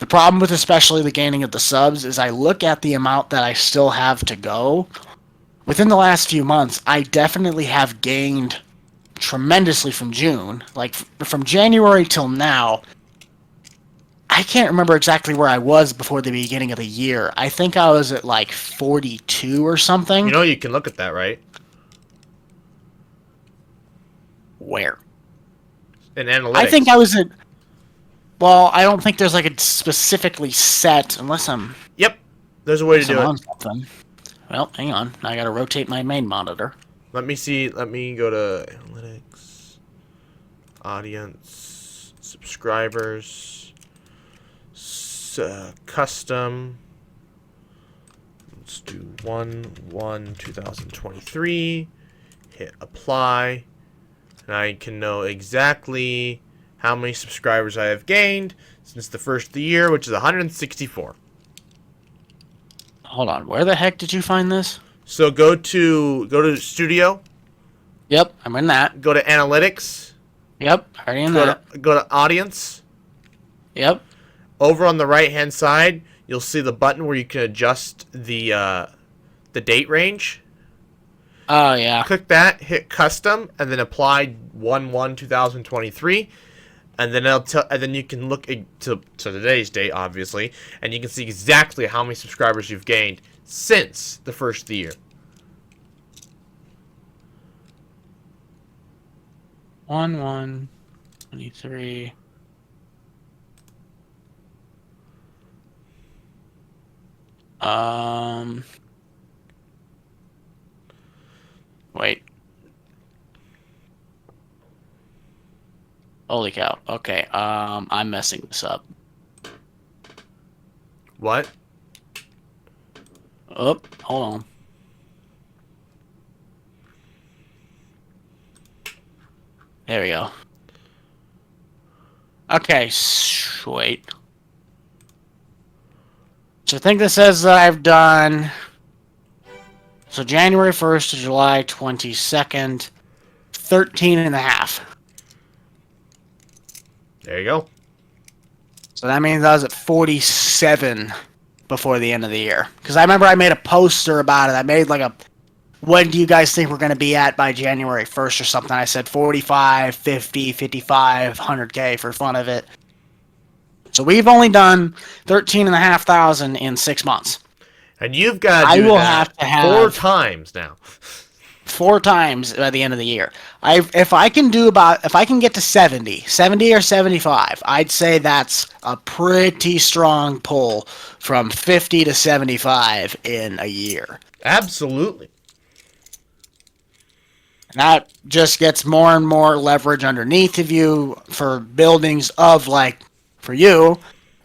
The problem with especially the gaining of the subs is I look at the amount that I still have to go. Within the last few months, I definitely have gained tremendously from June. Like, from January till now, I can't remember exactly where I was before the beginning of the year. I think I was at like 42 or You something. know you can look at that, right? Where? In I think I analytics. was at. Well, I don't think there's like a specifically set unless I'm Yep. There's a way to do it. on something. Well, hang on. I gotta rotate my main monitor. Let me see. Let me go to analytics, audience, subscribers, custom. Let's do 1/1/2023. Hit apply. And I can know exactly how many subscribers I have gained since the first of the year, which is 164. Hold on. Where the heck did you find this? So go to Studio, Yep, I'm in that. go to Analytics, Yep, already in go that. to go to Audience. Yep. Over on the right hand side, you'll see the button where you can adjust the date range. Oh yeah. Click that, hit Custom, and then apply 1/1/2023. And then and then you can look to today's date, obviously, and you can see exactly how many subscribers you've gained since the first of the year. 1/1/23. Wait. Holy cow. Okay. I'm messing this up. What? Oh, hold on. There we go. Okay, wait. So I think this says that I've done. So January 1st to July 22nd, 13 and a half. There you go. So that means I was at 47 before the end of the year. Because I remember I made a poster about it. I made like a, when do you guys think we're going to be at by January 1st or something? I said 45, 50, 55, 100K for fun of it. So we've only done 13,500 in 6 months. And you've got to do that 4 times now. 4 times by the end of the year. If I can get to 70 or 75, I'd say that's a pretty strong pull from 50 to 75 in a year. Absolutely. And that just gets more and more leverage underneath of you for buildings of, like, for you,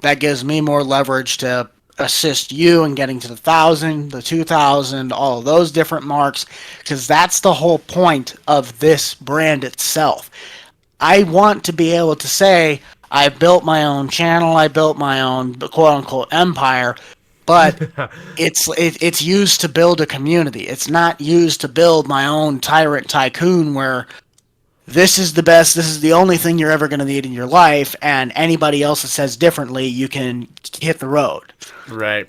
that gives me more leverage to assist you in getting to the 1,000, the 2,000, all of those different marks, because that's the whole point of this brand itself. I want to be able to say, I built my own channel, I built my own quote-unquote empire, but it's used to build a community. It's not used to build my own tyrant tycoon where this is the best, this is the only thing you're ever going to need in your life, and anybody else that says differently, you can hit the road. Right.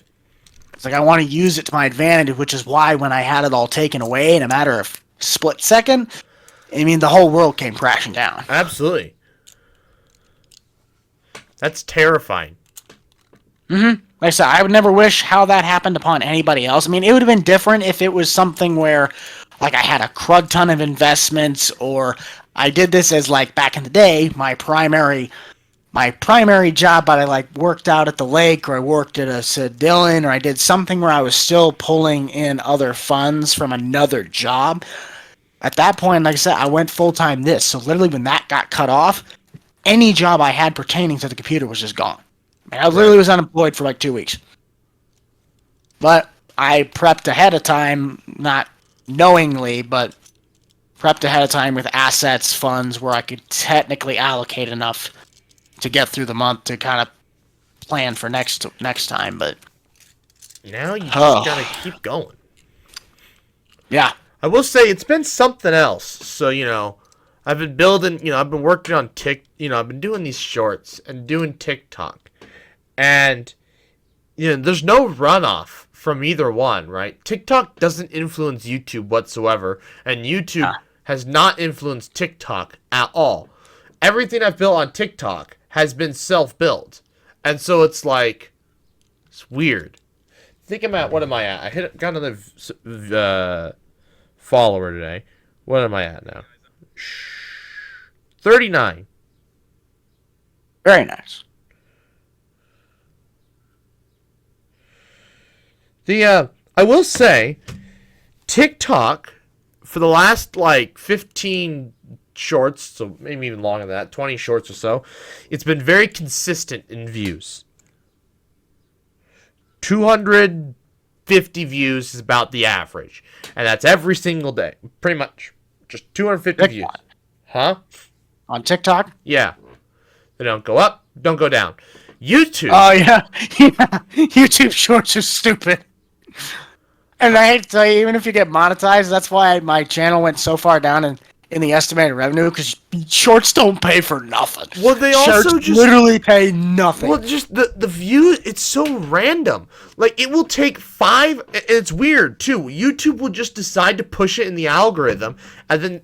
It's like I want to use it to my advantage, which is why when I had it all taken away in a matter of split second, I mean, the whole world came crashing down. Absolutely. That's terrifying. Like I said, I would never wish how that happened upon anybody else. I mean, it would have been different if it was something where, like, I had a crud ton of investments, or I did this as, like, back in the day, my primary job, but I, like, worked out at the lake, or I worked at a Sedillon, or I did something where I was still pulling in other funds from another job. At that point, like I said, I went full-time this. So literally when that got cut off, any job I had pertaining to the computer was just gone. I literally was unemployed for like 2 weeks. But I prepped ahead of time, not knowingly, but prepped ahead of time with assets, funds, where I could technically allocate enough to get through the month to kind of plan for next time. But now you just gotta keep going. Yeah. I will say it's been something else. So, I've been working on I've been doing these shorts and doing TikTok. And there's no runoff from either one, right? TikTok doesn't influence YouTube whatsoever, and YouTube has not influenced TikTok at all. Everything I've built on TikTok has been self-built. And so it's like, it's weird. Think about, what am I at? Got another follower today. What am I at now? 39. Very nice. I will say, TikTok, for the last, 15 shorts, so maybe even longer than that, 20 shorts or so, it's been very consistent in views. 250 views is about the average. And that's every single day. Pretty much. Just 250 views. Huh? On TikTok? Yeah. They don't go up, don't go down. YouTube. Oh, yeah. YouTube shorts are stupid. And I hate to tell you, even if you get monetized, that's why my channel went so far down in the estimated revenue, because shorts don't pay for nothing. Well, they shorts also just literally pay nothing. Well, just the view, it's so random. Like, it will take 5, and it's weird, too. YouTube will just decide to push it in the algorithm, and then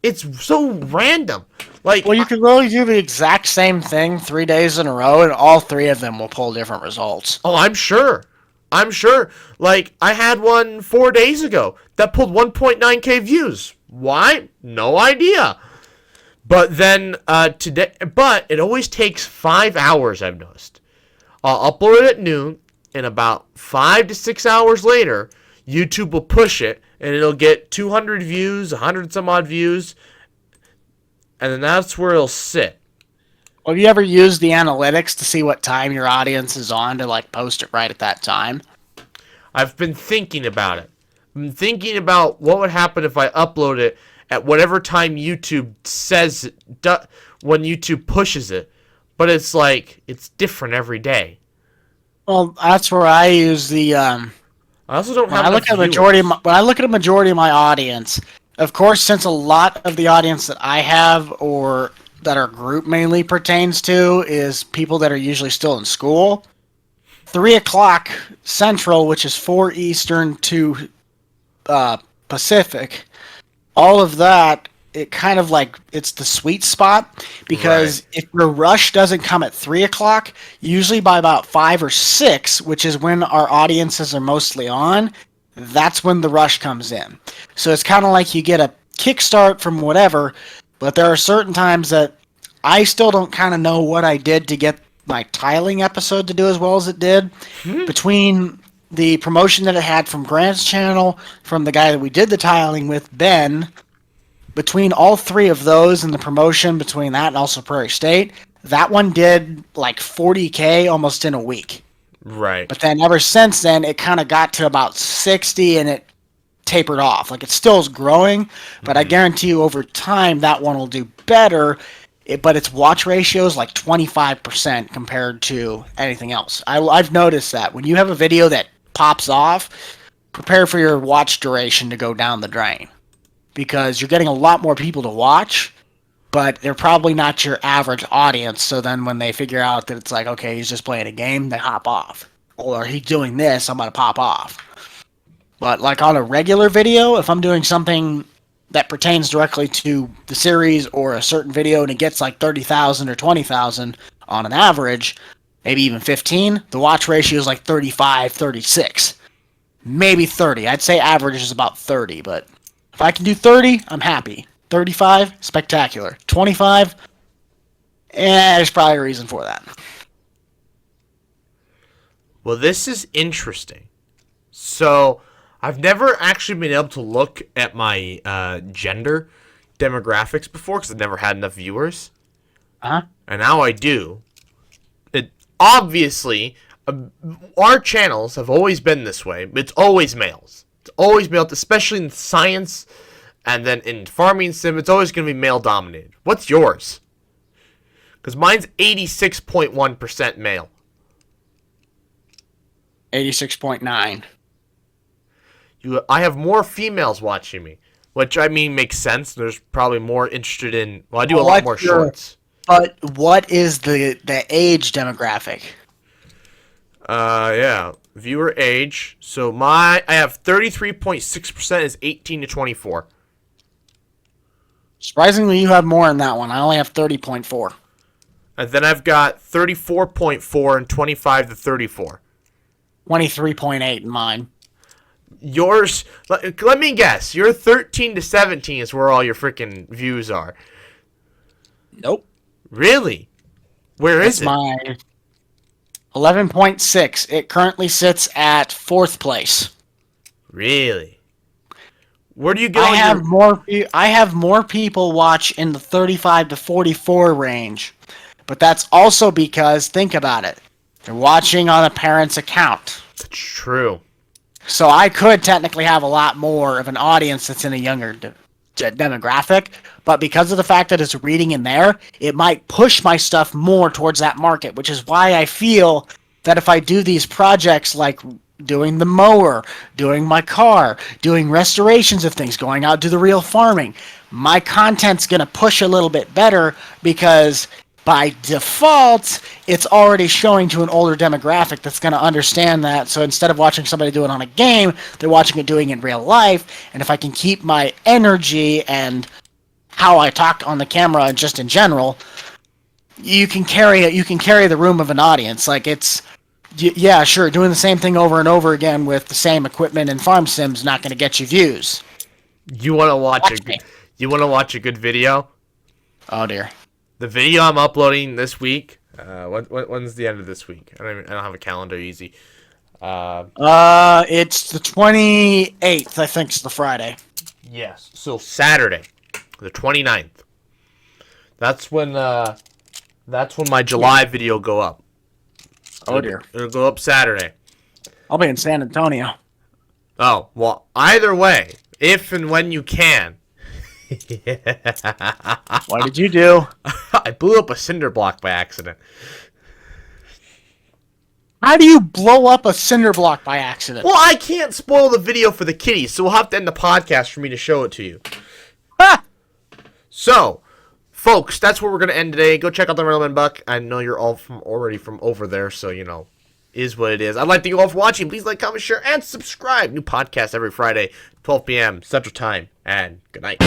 it's so random. Like, well, you can really do the exact same thing 3 days in a row, and all 3 of them will pull different results. Oh, I'm sure. Like, I had one 4 days ago that pulled 1.9k views. Why? No idea. But then today, but it always takes 5 hours, I've noticed. I'll upload it at noon, and about 5 to 6 hours later, YouTube will push it, and it'll get 200 views, 100 some odd views, and then that's where it'll sit. Have you ever used the analytics to see what time your audience is on to post it right at that time? I've been thinking about it. I'm thinking about what would happen if I upload it at whatever time YouTube says when YouTube pushes it. But it's it's different every day. Well, that's where I use the. I also don't have. When I look at a majority of my audience, of course, since a lot of the audience that I have or that our group mainly pertains to is people that are usually still in school. 3 o'clock Central, which is 4 Eastern to Pacific, all of that, it kind of it's the sweet spot, because if your rush doesn't come at 3 o'clock, usually by about 5 or 6, which is when our audiences are mostly on, that's when the rush comes in. So it's kind of like you get a kickstart from whatever. But there are certain times that I still don't kind of know what I did to get my tiling episode to do as well as it did. Between the promotion that it had from Grant's channel, from the guy that we did the tiling with, Ben, between all 3 of those and the promotion between that and also Prairie State, that one did 40K almost in a week. Right. But then ever since then, it kind of got to about 60 and it tapered off. It still is growing, but I guarantee you over time that one will do better. But its watch ratio is 25% compared to anything else. I've noticed that when you have a video that pops off, prepare for your watch duration to go down the drain, because you're getting a lot more people to watch, but they're probably not your average audience. So then when they figure out that it's okay, he's just playing a game, they hop off. Or he's doing this, I'm going to pop off. But on a regular video, if I'm doing something that pertains directly to the series or a certain video and it gets 30,000 or 20,000 on an average, maybe even 15, the watch ratio is 35, 36. Maybe 30. I'd say average is about 30, but if I can do 30, I'm happy. 35, spectacular. 25, there's probably a reason for that. Well, this is interesting. So, I've never actually been able to look at my gender demographics before because I've never had enough viewers. Uh-huh. And now I do. It obviously, our channels have always been this way. It's always males. It's always male, especially in science and then in farming sim. It's always going to be male dominated. What's yours? Because mine's 86.1% male. 86.9. I have more females watching me, which makes sense. There's probably more interested in. Well, I do a lot more shorts. But what is the age demographic? Yeah. Viewer age. So I have 33.6% is 18 to 24. Surprisingly, you have more in that one. I only have 30.4. And then I've got 34.4 and 25 to 34. 23.8 in mine. Yours, let me guess. Your 13 to 17 is where all your freaking views are. Nope. Really? Where is That's it? my 11.6. It currently sits at fourth place. Really? Where do you get I all have your... more. I have more people watch in the 35 to 44 range, but that's also because think about it. They're watching on a parent's account. That's true. So I could technically have a lot more of an audience that's in a younger demographic, but because of the fact that it's reading in there, it might push my stuff more towards that market, which is why I feel that if I do these projects like doing the mower, doing my car, doing restorations of things, going out to the real farming, my content's going to push a little bit better because by default, it's already showing to an older demographic that's going to understand that. So instead of watching somebody do it on a game, they're watching it doing it in real life. And if I can keep my energy and how I talk on the camera and just in general, you can carry it. You can carry the room of an audience. Like yeah, sure, doing the same thing over and over again with the same equipment and farm sims not going to get you views. You want to watch a good video? Oh dear. The video I'm uploading this week. When's the end of this week? I don't have a calendar easy. It's the 28th. I think it's the Friday. Yes. So Saturday, the 29th. That's when my July video go up. Oh dear. It'll go up Saturday. I'll be in San Antonio. Oh, well, either way, if and when you can. What did you do? I blew up a cinder block by accident. How do you blow up a cinder block by accident? Well, I can't spoil the video for the kiddies, so we'll have to end the podcast for me to show it to you. Ha! So, folks, that's where we're going to end today. Go check out the Merlin Buck. I know you're all already from over there, so, is what it is. I'd like to thank you all for watching. Please like, comment, share, and subscribe. New podcast every Friday, 12 p.m. Central Time. And good night.